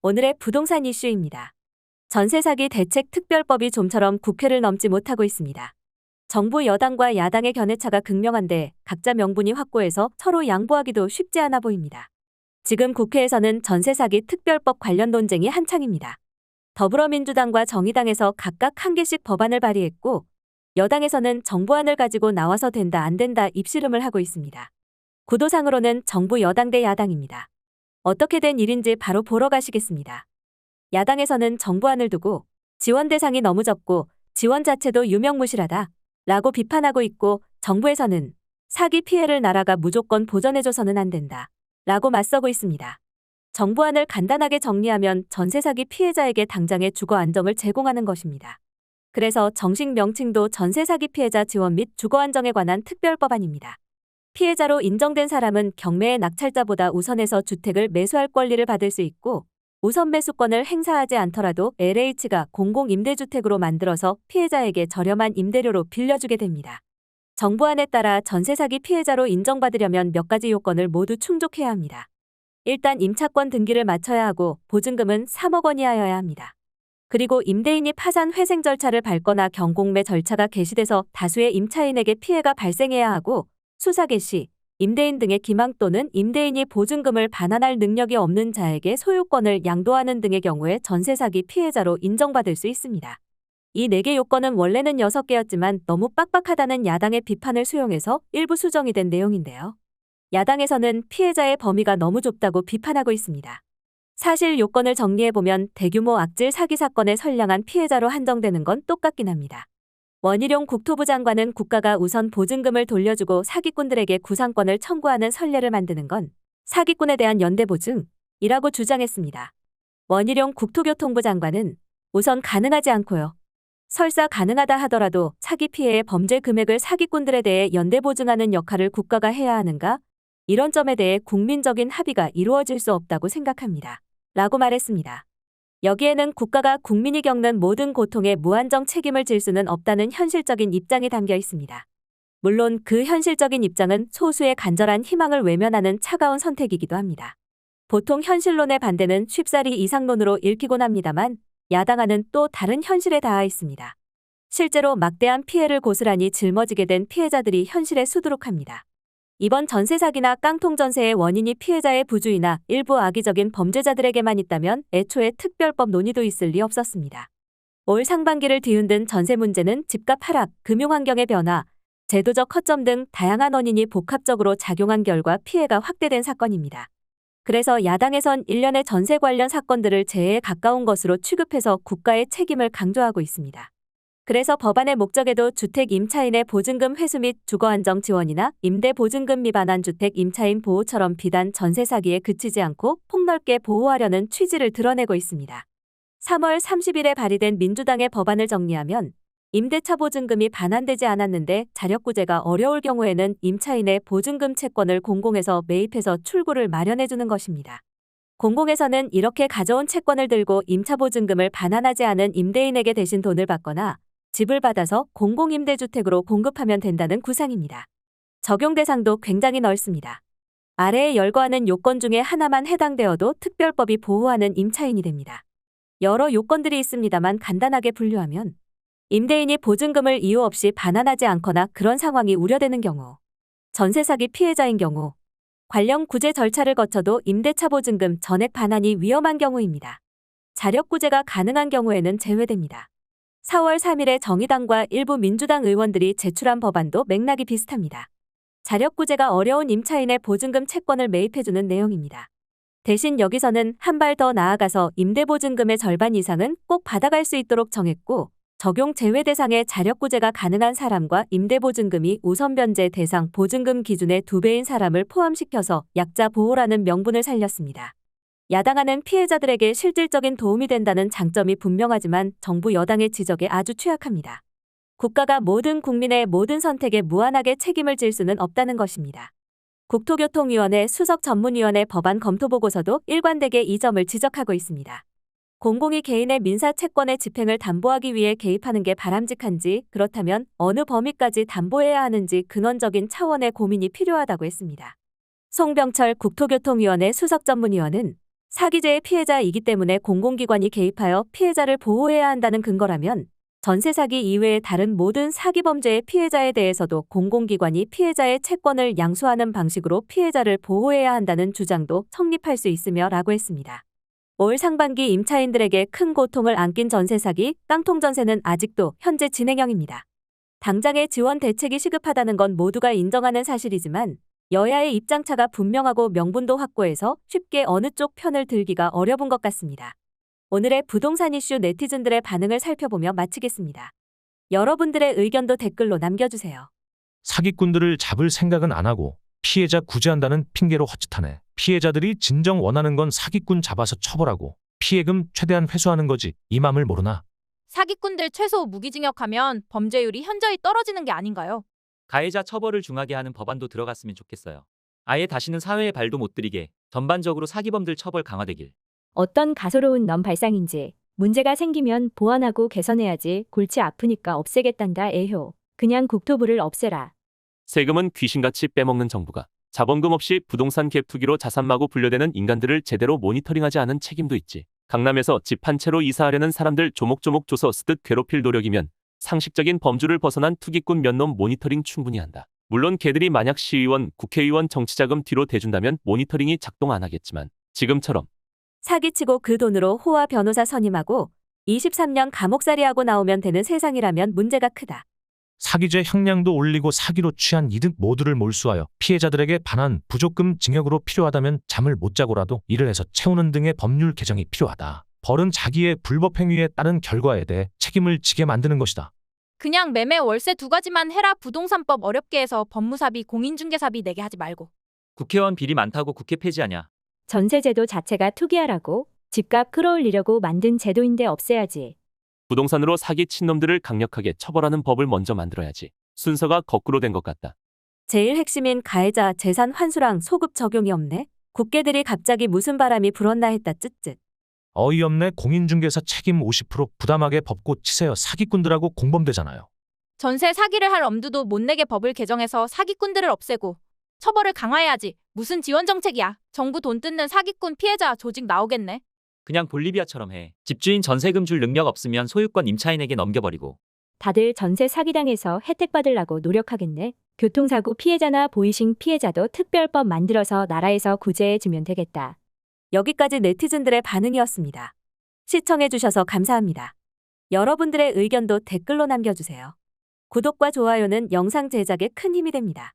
오늘의 부동산 이슈입니다. 전세 사기 대책 특별법이 좀처럼 국회를 넘지 못하고 있습니다. 정부 여당과 야당의 견해차가 극명한데 각자 명분이 확고해서 서로 양보하기도 쉽지 않아 보입니다. 지금 국회에서는 전세 사기 특별법 관련 논쟁이 한창입니다. 더불어민주당과 정의당에서 각각 한 개씩 법안을 발의했고, 여당에서는 정부안을 가지고 나와서 된다 안 된다 입씨름을 하고 있습니다. 구도상으로는 정부 여당 대 야당입니다. 어떻게 된 일인지 바로 보러 가시겠습니다. 야당에서는 정부안을 두고 지원 대상이 너무 적고 지원 자체도 유명무실하다 라고 비판하고 있고, 정부에서는 사기 피해를 나라가 무조건 보전해줘서는 안 된다 라고 맞서고 있습니다. 정부안을 간단하게 정리하면 전세 사기 피해자에게 당장의 주거 안정을 제공하는 것입니다. 그래서 정식 명칭도 전세 사기 피해자 지원 및 주거 안정에 관한 특별법안입니다. 피해자로 인정된 사람은 경매의 낙찰자보다 우선해서 주택을 매수할 권리를 받을 수 있고, 우선 매수권을 행사하지 않더라도 LH가 공공임대주택으로 만들어서 피해자에게 저렴한 임대료로 빌려주게 됩니다. 정부안에 따라 전세 사기 피해자로 인정받으려면 몇 가지 요건을 모두 충족해야 합니다. 일단 임차권 등기를 마쳐야 하고 보증금은 3억 원 이하여야 합니다. 그리고 임대인이 파산 회생 절차를 밟거나 경공매 절차가 개시돼서 다수의 임차인에게 피해가 발생해야 하고, 수사 개시, 임대인 등의 기망 또는 임대인이 보증금을 반환할 능력이 없는 자에게 소유권을 양도하는 등의 경우에 전세 사기 피해자로 인정받을 수 있습니다. 이 4개 요건은 원래는 6개였지만 너무 빡빡하다는 야당의 비판을 수용해서 일부 수정이 된 내용인데요. 야당에서는 피해자의 범위가 너무 좁다고 비판하고 있습니다. 사실 요건을 정리해보면 대규모 악질 사기 사건의 선량한 피해자로 한정되는 건 똑같긴 합니다. 원희룡 국토부 장관은 국가가 우선 보증금을 돌려주고 사기꾼들에게 구상권을 청구하는 선례를 만드는 건 사기꾼에 대한 연대보증이라고 주장했습니다. 원희룡 국토교통부 장관은 우선 가능하지 않고요. 설사 가능하다 하더라도 사기 피해의 범죄 금액을 사기꾼들에 대해 연대보증하는 역할을 국가가 해야 하는가? 이런 점에 대해 국민적인 합의가 이루어질 수 없다고 생각합니다. 라고 말했습니다. 여기에는 국가가 국민이 겪는 모든 고통에 무한정 책임을 질 수는 없다는 현실적인 입장이 담겨 있습니다. 물론 그 현실적인 입장은 소수의 간절한 희망을 외면하는 차가운 선택이기도 합니다. 보통 현실론의 반대는 쉽사리 이상론으로 읽히곤 합니다만, 야당안은 또 다른 현실에 닿아 있습니다. 실제로 막대한 피해를 고스란히 짊어지게 된 피해자들이 현실에 수두룩합니다. 이번 전세 사기나 깡통 전세의 원인이 피해자의 부주의나 일부 악의적인 범죄자들에게만 있다면 애초에 특별법 논의도 있을 리 없었습니다. 올 상반기를 뒤흔든 전세 문제는 집값 하락, 금융환경의 변화, 제도적 허점 등 다양한 원인이 복합적으로 작용한 결과 피해가 확대된 사건입니다. 그래서 야당에선 일련의 전세 관련 사건들을 재해에 가까운 것으로 취급해서 국가의 책임을 강조하고 있습니다. 그래서 법안의 목적에도 주택 임차인의 보증금 회수 및 주거안정 지원이나 임대보증금 미반환 주택 임차인 보호처럼 비단 전세 사기에 그치지 않고 폭넓게 보호하려는 취지를 드러내고 있습니다. 3월 30일에 발의된 민주당의 법안을 정리하면, 임대차 보증금이 반환되지 않았는데 자력구제가 어려울 경우에는 임차인의 보증금 채권을 공공에서 매입해서 출구를 마련해주는 것입니다. 공공에서는 이렇게 가져온 채권을 들고 임차보증금을 반환하지 않은 임대인에게 대신 돈을 받거나 집을 받아서 공공임대주택으로 공급하면 된다는 구상입니다. 적용 대상도 굉장히 넓습니다. 아래에 열거하는 요건 중에 하나만 해당되어도 특별법이 보호하는 임차인이 됩니다. 여러 요건들이 있습니다만 간단하게 분류하면, 임대인이 보증금을 이유 없이 반환하지 않거나 그런 상황이 우려되는 경우, 전세 사기 피해자인 경우, 관련 구제 절차를 거쳐도 임대차 보증금 전액 반환이 위험한 경우입니다. 자력구제가 가능한 경우에는 제외됩니다. 4월 3일에 정의당과 일부 민주당 의원들이 제출한 법안도 맥락이 비슷합니다. 자력구제가 어려운 임차인의 보증금 채권을 매입해주는 내용입니다. 대신 여기서는 한 발 더 나아가서 임대보증금의 절반 이상은 꼭 받아갈 수 있도록 정했고, 적용 제외 대상에 자력구제가 가능한 사람과 임대보증금이 우선 변제 대상 보증금 기준의 2배인 사람을 포함시켜서 약자 보호라는 명분을 살렸습니다. 야당안은 피해자들에게 실질적인 도움이 된다는 장점이 분명하지만 정부 여당의 지적에 아주 취약합니다. 국가가 모든 국민의 모든 선택에 무한하게 책임을 질 수는 없다는 것입니다. 국토교통위원회 수석 전문위원회 법안 검토 보고서도 일관되게 이 점을 지적하고 있습니다. 공공이 개인의 민사 채권의 집행을 담보하기 위해 개입하는 게 바람직한지, 그렇다면 어느 범위까지 담보해야 하는지 근원적인 차원의 고민이 필요하다고 했습니다. 송병철 국토교통위원회 수석전문위원은 사기죄의 피해자이기 때문에 공공기관이 개입하여 피해자를 보호해야 한다는 근거라면 전세 사기 이외의 다른 모든 사기 범죄의 피해자에 대해서도 공공기관이 피해자의 채권을 양수하는 방식으로 피해자를 보호해야 한다는 주장도 성립할 수 있으며 라고 했습니다. 올 상반기 임차인들에게 큰 고통을 안긴 전세 사기, 깡통 전세는 아직도 현재 진행형입니다. 당장의 지원 대책이 시급하다는 건 모두가 인정하는 사실이지만 여야의 입장차가 분명하고 명분도 확고해서 쉽게 어느 쪽 편을 들기가 어려운 것 같습니다. 오늘의 부동산 이슈 네티즌들의 반응을 살펴보며 마치겠습니다. 여러분들의 의견도 댓글로 남겨주세요. 사기꾼들을 잡을 생각은 안 하고 피해자 구제한다는 핑계로 헛짓하네. 피해자들이 진정 원하는 건 사기꾼 잡아서 처벌하고 피해금 최대한 회수하는 거지. 이 맘을 모르나? 사기꾼들 최소 무기징역하면 범죄율이 현저히 떨어지는 게 아닌가요? 가해자 처벌을 중하게 하는 법안도 들어갔으면 좋겠어요. 아예 다시는 사회에 발도 못 들이게 전반적으로 사기범들 처벌 강화되길. 어떤 가소로운 넌 발상인지. 문제가 생기면 보완하고 개선해야지. 골치 아프니까 없애겠단다 애효. 그냥 국토부를 없애라. 세금은 귀신같이 빼먹는 정부가 자본금 없이 부동산 갭 투기로 자산마구 분려대는 인간들을 제대로 모니터링하지 않은 책임도 있지. 강남에서 집 한 채로 이사하려는 사람들 조목조목 줘서 쓰듯 괴롭힐 노력이면 상식적인 범주를 벗어난 투기꾼 몇 놈 모니터링 충분히 한다. 물론 걔들이 만약 시의원, 국회의원 정치자금 뒤로 대준다면 모니터링이 작동 안 하겠지만 지금처럼 사기치고 그 돈으로 호화 변호사 선임하고 23년 감옥살이하고 나오면 되는 세상이라면 문제가 크다. 사기죄 형량도 올리고 사기로 취한 이득 모두를 몰수하여 피해자들에게 반환, 부족금 징역으로 필요하다면 잠을 못 자고라도 일을 해서 채우는 등의 법률 개정이 필요하다. 벌은 자기의 불법 행위에 따른 결과에 대해 책임을 지게 만드는 것이다. 그냥 매매 월세 두 가지만 해라. 부동산법 어렵게 해서 법무사비 공인중개사비 내게 하지 말고. 국회의원 비리 많다고 국회 폐지하냐. 전세제도 자체가 투기하라고. 집값 끌어올리려고 만든 제도인데 없애야지. 부동산으로 사기친 놈들을 강력하게 처벌하는 법을 먼저 만들어야지. 순서가 거꾸로 된 것 같다. 제일 핵심인 가해자 재산 환수랑 소급 적용이 없네. 국회들이 갑자기 무슨 바람이 불었나 했다 쯧쯧. 어이없네. 공인중개사 책임 50% 부담하게 법고 치세요. 사기꾼들하고 공범되잖아요. 전세 사기를 할 엄두도 못 내게 법을 개정해서 사기꾼들을 없애고 처벌을 강화해야지. 무슨 지원 정책이야. 정부 돈 뜯는 사기꾼 피해자 조직 나오겠네. 그냥 볼리비아처럼 해. 집주인 전세금 줄 능력 없으면 소유권 임차인에게 넘겨버리고. 다들 전세 사기당해서 혜택 받으려고 노력하겠네. 교통사고 피해자나 보이싱 피해자도 특별법 만들어서 나라에서 구제해주면 되겠다. 여기까지 네티즌들의 반응이었습니다. 시청해주셔서 감사합니다. 여러분들의 의견도 댓글로 남겨주세요. 구독과 좋아요는 영상 제작에 큰 힘이 됩니다.